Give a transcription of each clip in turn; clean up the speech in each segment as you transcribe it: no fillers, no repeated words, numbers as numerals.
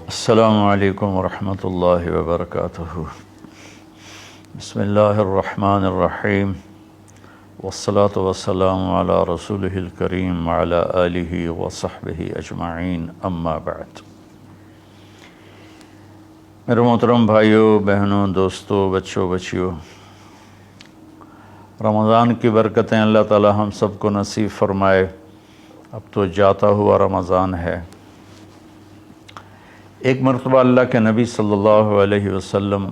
السلام علیکم ورحمۃ اللہ وبرکاتہ۔ بسم اللہ الرحمن الرحیم، والصلاة والسلام علی رسولہ الکریم وعلی آلہ وصحبہ اجمعین، اما بعد۔ میرے محترم بھائیوں، بہنوں، دوستوں، بچوں، بچیوں، رمضان کی برکتیں اللہ تعالی ہم سب کو نصیب فرمائے۔ اب تو جاتا ہوا رمضان ہے۔ ایک مرتبہ اللہ کے نبی صلی اللہ علیہ وسلم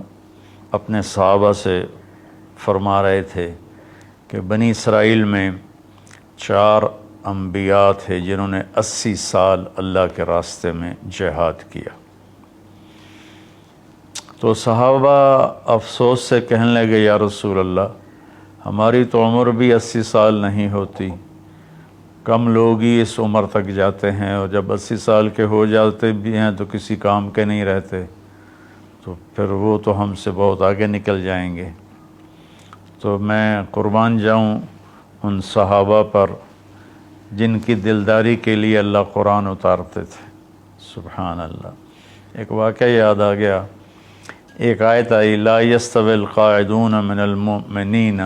اپنے صحابہ سے فرما رہے تھے کہ بنی اسرائیل میں 4 انبیاء تھے جنہوں نے 80 سال اللہ کے راستے میں جہاد کیا۔ تو صحابہ افسوس سے کہنے لگے، یا رسول اللہ، ہماری تو عمر بھی 80 سال نہیں ہوتی، کم لوگ ہی اس عمر تک جاتے ہیں، اور جب 80 سال کے ہو جاتے بھی ہیں تو کسی کام کے نہیں رہتے، تو پھر وہ تو ہم سے بہت آگے نکل جائیں گے۔ تو میں قربان جاؤں ان صحابہ پر جن کی دلداری کے لیے اللہ قرآن اتارتے تھے۔ سبحان اللہ۔ ایک واقعہ یاد آ گیا، ایک آیت آئی، لا یستوی القاعدون من المؤمنین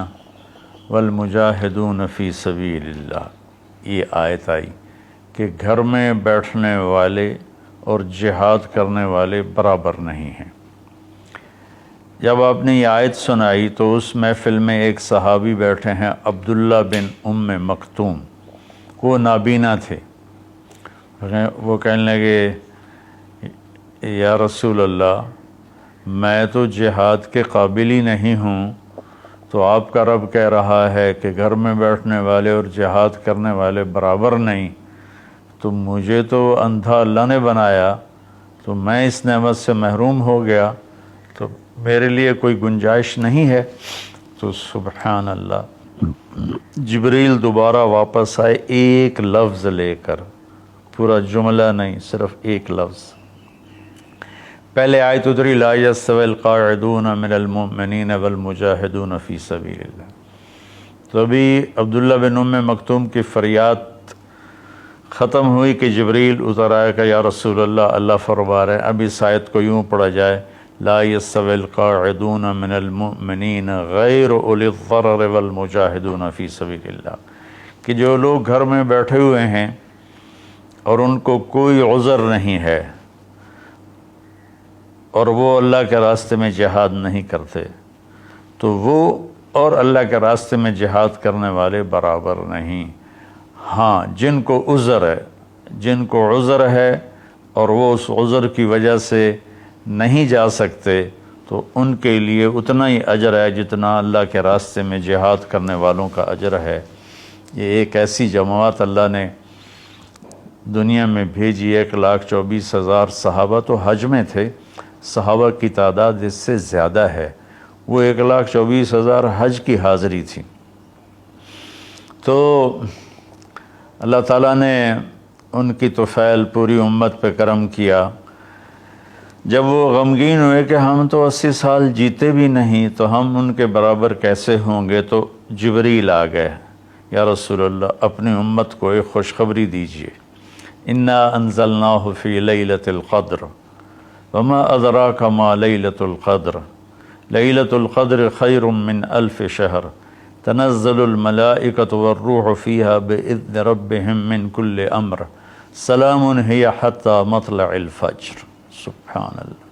والمجاہدون فی سبیل اللہ۔ یہ آیت آئی کہ گھر میں بیٹھنے والے اور جہاد کرنے والے برابر نہیں ہیں۔ جب آپ نے یہ آیت سنائی تو اس محفل میں ایک صحابی بیٹھے ہیں، عبداللہ بن ام مکتوم، وہ نابینا تھے۔ وہ کہنے لگے، یا رسول اللہ، میں تو جہاد کے قابل ہی نہیں ہوں، تو آپ کا رب کہہ رہا ہے کہ گھر میں بیٹھنے والے اور جہاد کرنے والے برابر نہیں، تو مجھے تو اندھا اللہ نے بنایا، تو میں اس نعمت سے محروم ہو گیا، تو میرے لیے کوئی گنجائش نہیں ہے۔ تو سبحان اللہ، جبریل دوبارہ واپس آئے ایک لفظ لے کر، پورا جملہ نہیں، صرف ایک لفظ۔ پہلے آیت اتری، لا یستوی القاعدون من المؤمنین والمجاہدون فی سبیل اللہ۔ تو ابھی عبداللہ بن ام مکتوم کی فریاد ختم ہوئی کہ جبریل اتر آیا کہ یا رسول اللہ، اللہ فرما رہے ہیں، اب اس آیت کو یوں پڑھا جائے، لا یستوی القاعدون من المؤمنین غیر اولی الضرر والمجاہدون فی سبیل اللہ، کہ جو لوگ گھر میں بیٹھے ہوئے ہیں اور ان کو کوئی عذر نہیں ہے اور وہ اللہ کے راستے میں جہاد نہیں کرتے، تو وہ اور اللہ کے راستے میں جہاد کرنے والے برابر نہیں۔ ہاں، جن کو عذر ہے اور وہ اس عذر کی وجہ سے نہیں جا سکتے، تو ان کے لیے اتنا ہی اجر ہے جتنا اللہ کے راستے میں جہاد کرنے والوں کا اجر ہے۔ یہ ایک ایسی جماعت اللہ نے دنیا میں بھیجی، 1,24,000 صحابہ تو حج میں تھے، صحابہ کی تعداد اس سے زیادہ ہے، وہ 1,24,000 حج کی حاضری تھی۔ تو اللہ تعالیٰ نے ان کی طفیل پوری امت پہ کرم کیا۔ جب وہ غمگین ہوئے کہ ہم تو 80 سال جیتے بھی نہیں، تو ہم ان کے برابر کیسے ہوں گے، تو جبریل آ گئے، یا رسول اللہ، اپنی امت کو ایک خوشخبری دیجیے، انا انزلناہ فی لیلۃ القدر وما ادراک ما لیلۃ القدر لیلۃ القدر خیر من الف شہر تنزل الملائکۃ والروح فیہا باذن ربہم من کل امر سلام ہی حتی مطلع الفجر۔ سبحان اللہ۔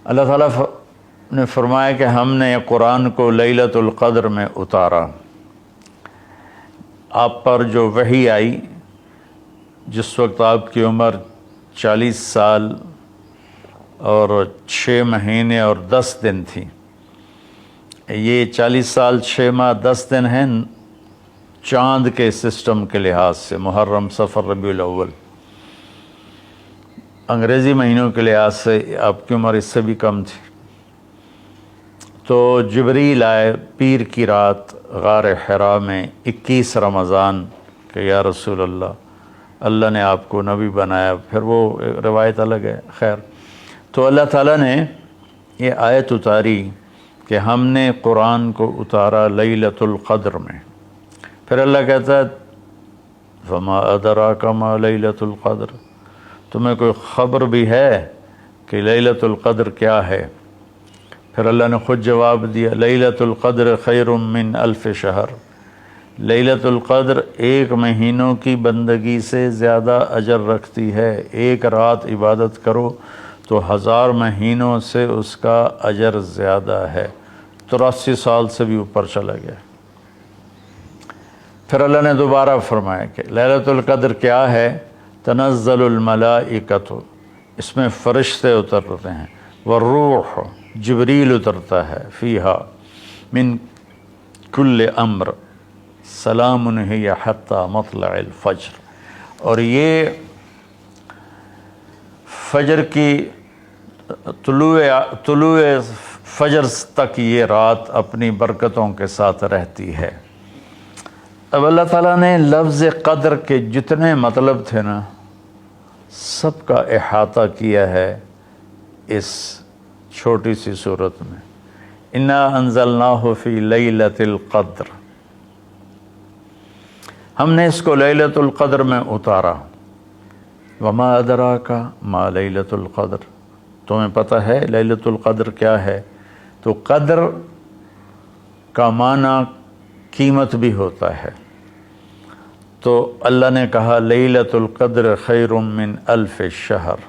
اللہ تعالیٰ نے فرمایا کہ ہم نے قرآن کو لیلۃ القدر میں اتارا۔ آپ پر جو وحی آئی، جس وقت آپ کی عمر 40 سال اور 6 مہینے اور 10 دن تھی، یہ 40 سال 6 ماہ 10 دن ہیں چاند کے سسٹم کے لحاظ سے، محرم، صفر، ربیع الاول۔ انگریزی مہینوں کے لحاظ سے آپ کی عمر اس سے بھی کم تھی۔ تو جبریل آئے پیر کی رات غار حرا میں 21 رمضان کہ یا رسول اللہ، اللہ نے آپ کو نبی بنایا۔ پھر وہ روایت الگ ہے، خیر۔ تو اللہ تعالیٰ نے یہ آیت اتاری کہ ہم نے قرآن کو اتارا لیلۃ القدر میں۔ پھر اللہ کہتا ہے فما ادراک ما لیلۃ القدر، تمہیں کوئی خبر بھی ہے کہ لیلۃ القدر کیا ہے؟ پھر اللہ نے خود جواب دیا لیلۃ القدر خیر من الف شہر، لیلۃ القدر 1 مہینوں کی بندگی سے زیادہ اجر رکھتی ہے۔ 1 رات عبادت کرو تو 1000 مہینوں سے اس کا اجر زیادہ ہے۔ 83 سال سے بھی اوپر چلا گیا۔ پھر اللہ نے دوبارہ فرمایا کہ لیلۃ القدر کیا ہے؟ تنزل الملائکۃ، اس میں فرشتے اترتے ہیں، والروح، جبریل اترتا ہے، فیہا من کل امر سلام ہی حتی مطلع الفجر، اور یہ فجر کی طلوع فجر تک یہ رات اپنی برکتوں کے ساتھ رہتی ہے۔ اب اللہ تعالیٰ نے لفظ قدر کے جتنے مطلب تھے نا، سب کا احاطہ کیا ہے اس چھوٹی سی صورت میں۔ انا انزلناہ فی لیلۃ القدر، ہم نے اس کو لیلۃ القدر میں اتارا۔ وما ادراک ما لیلۃ القدر، تمہیں پتہ ہے لیلۃ القدر کیا ہے؟ تو قدر کا معنی قیمت بھی ہوتا ہے، تو اللہ نے کہا لیلۃ القدر خیر من الف شہر،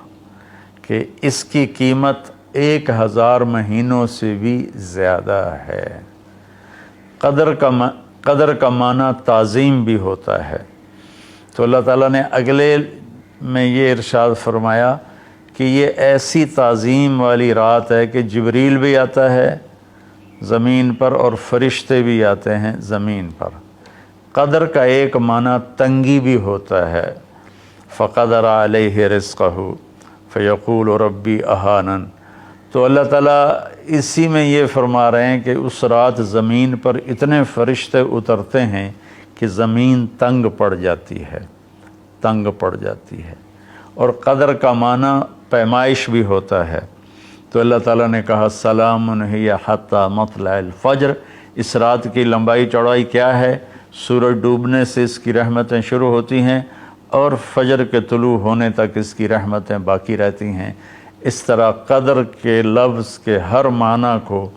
کہ اس کی قیمت 1000 مہینوں سے بھی زیادہ ہے۔ قدر کا معنی تعظیم بھی ہوتا ہے۔ تو اللہ تعالیٰ نے اگلے میں یہ ارشاد فرمایا کہ یہ ایسی تعظیم والی رات ہے کہ جبریل بھی آتا ہے زمین پر اور فرشتے بھی آتے ہیں زمین پر۔ قدر کا ایک معنی تنگی بھی ہوتا ہے، فقدر علیہ رزقہ فیقول ربی اہانن، تو اللہ تعالیٰ اسی میں یہ فرما رہے ہیں کہ اس رات زمین پر اتنے فرشتے اترتے ہیں کہ زمین تنگ پڑ جاتی ہے، تنگ پڑ جاتی ہے۔ اور قدر کا معنی پیمائش بھی ہوتا ہے، تو اللہ تعالیٰ نے کہا سلام ہی حتی مطلع الفجر، اس رات کی لمبائی چوڑائی کیا ہے؟ سورج ڈوبنے سے اس کی رحمتیں شروع ہوتی ہیں اور فجر کے طلوع ہونے تک اس کی رحمتیں باقی رہتی ہیں۔ اس طرح قدر کے لفظ کے ہر معنی کو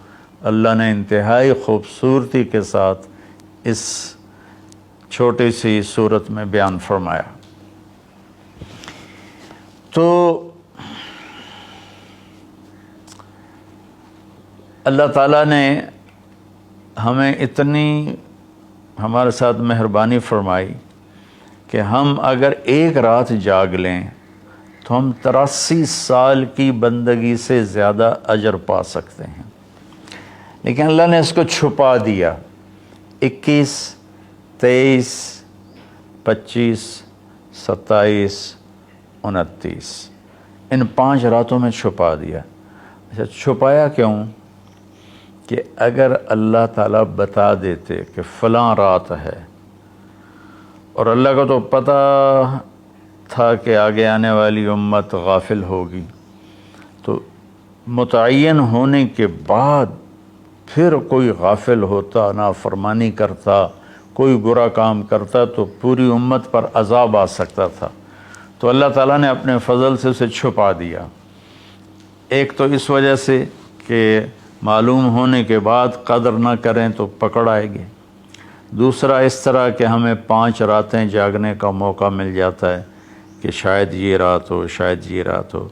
اللہ نے انتہائی خوبصورتی کے ساتھ اس چھوٹی سی صورت میں بیان فرمایا۔ تو اللہ تعالیٰ نے ہمیں اتنی ہمارے ساتھ مہربانی فرمائی کہ ہم اگر 1 رات جاگ لیں تو ہم 83 سال کی بندگی سے زیادہ اجر پا سکتے ہیں، لیکن اللہ نے اس کو چھپا دیا۔ 21، 23، 25، 27، 29 ان 5 راتوں میں چھپا دیا۔ اچھا، چھپایا کیوں؟ کہ اگر اللہ تعالیٰ بتا دیتے کہ فلاں رات ہے، اور اللہ کو تو پتہ تھا کہ آگے آنے والی امت غافل ہوگی، تو متعین ہونے کے بعد پھر کوئی غافل ہوتا، نافرمانی کرتا، کوئی برا کام کرتا تو پوری امت پر عذاب آ سکتا تھا۔ تو اللہ تعالیٰ نے اپنے فضل سے اسے چھپا دیا۔ ایک تو اس وجہ سے کہ معلوم ہونے کے بعد قدر نہ کریں تو پکڑ آئے گی، دوسرا اس طرح کہ ہمیں 5 راتیں جاگنے کا موقع مل جاتا ہے کہ شاید یہ رات ہو، شاید یہ رات ہو۔